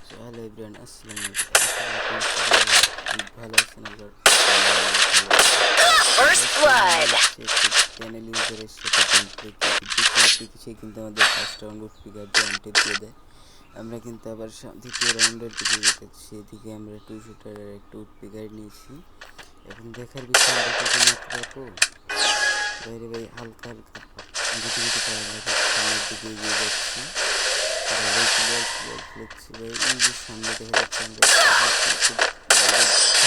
So hello everyone, আসসালামু আলাইকুম। ভালো আছেন? আল্লাহর First blood. চ্যানেল ইউজারের সাথে সে কিন্তু আমাদের ফার্স্ট রাউন্ড উড পিকার জয়েন্টে দিয়ে দেয়। আমরা কিন্তু আবার দ্বিতীয় রাউন্ডের দিকে যেতেছি, সেদিকে আমরা টু শুটারের একটা উড পিকার নিয়েছি। এখন দেখার বিষয় আমরা কত মারতে পারবো। বাইরে ভাই হালকা হালকা গুটি গুটি পাওয়া লাগে, সামনের দিকে এগিয়ে যাচ্ছি। সামনে দেখা যাচ্ছে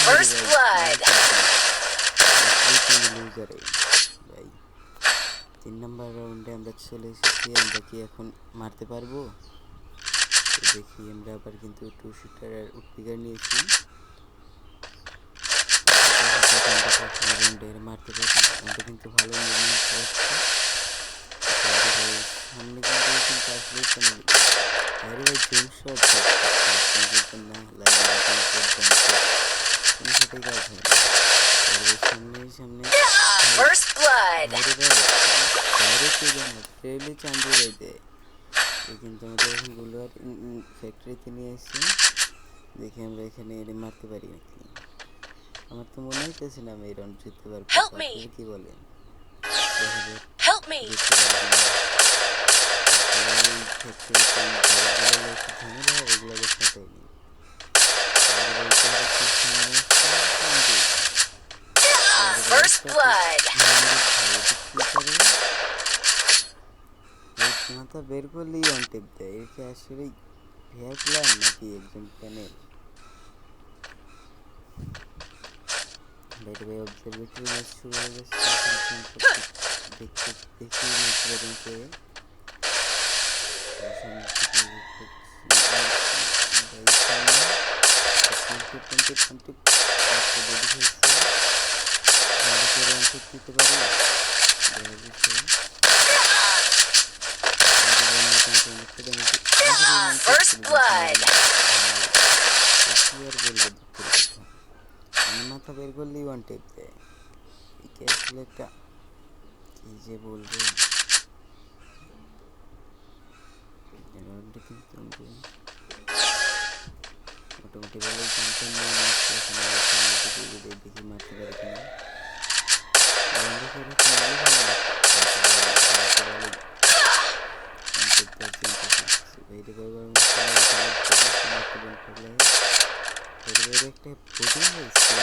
First blood. ভাই 3 নাম্বার রাউন্ডে আমরা চলে এসেছি। আমরা কি এখন মারতে পারবো? দেখি আমরা আবার কিন্তু টু শুটার আর উডপিকার নিয়েছি। মারতে পারি, আমরা কিন্তু ভালো মুভমেন্ট করছি। সামনে কিন্তু আসলে আরে ভাই জুম শট না লাগে কোনো সেটাই কাজ হয়। সামনে First blood. ট্রেলে চান্দু রয়েছে। কিন্তু আমাদের এখন গুলোয়ার ফ্যাক্টরিতে নিয়ে এসেছি। দেখি আমরা এখানে এনে মারতে পারি নাকি। আমার তো মনে হইতেছে না আমি এই রাউন্ড জিততে পারবো। কি বলেন? Help me. First blood. মাথা বের করলেই অন টিপ দেয়। এর কি আসলে ফেয়ার প্ল্যান নাকি একজন প্যানেল? বাইরে ভাই অবজারভেটরি ম্যাচ শুরু হয়ে গেছে। দেখি ম্যাচগুলোকে দিতে পারি। First blood. মাথা বের করলেই ওয়ান টেপ দেয়। আসলে একটা কি যে বলবো, মোটামুটি ভালো টেনশন নিয়ে দেখি মারতে পারি কিনা। একটা প্রোটিন হয়েছে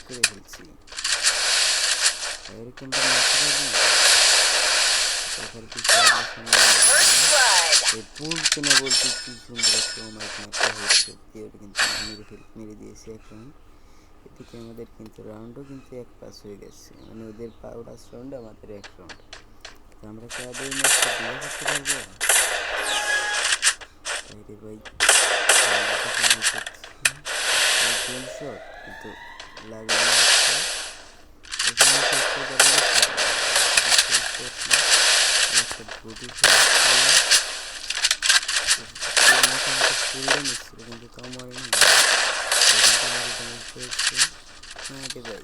করে ফেলছি। এরকম পুল কিনা বলতে কি সুন্দর একটা হচ্ছে, কিন্তু মেরে দিয়েছি এখন। এদিকে আমাদের কিন্তু রাউন্ডও কিন্তু এক পাস হয়ে গেছে, মানে ওদের পাঁচ রাউন্ড আমাদের এক রাউন্ড। তো আমরা কি আদৌ ম্যাচটা দিয়ে করতে পারবো? বাইরে ভাই শট কিন্তু লাগে না। কিন্তু তাও মরেনি। ভাই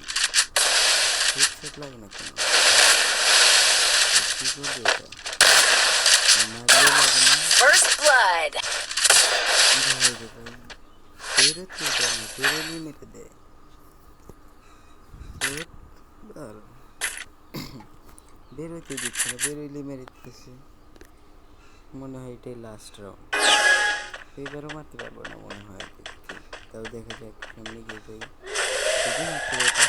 হেডশট লাগে না কেন? কি করবে এটা? মারলেও লাগে না। First blood. বেরোতে দেয় না, বেরোলেই মেরে দেয়। বেরোতে দিচ্ছে না, বেরোইলে মেরে দিতেছে। মনে হয় এটাই লাস্ট রাউন্ড, এবারও মারতে পারবো না মনে হয়। তাও দেখা যাক, সামনে গিয়ে যাই। যদি মারতে পারবো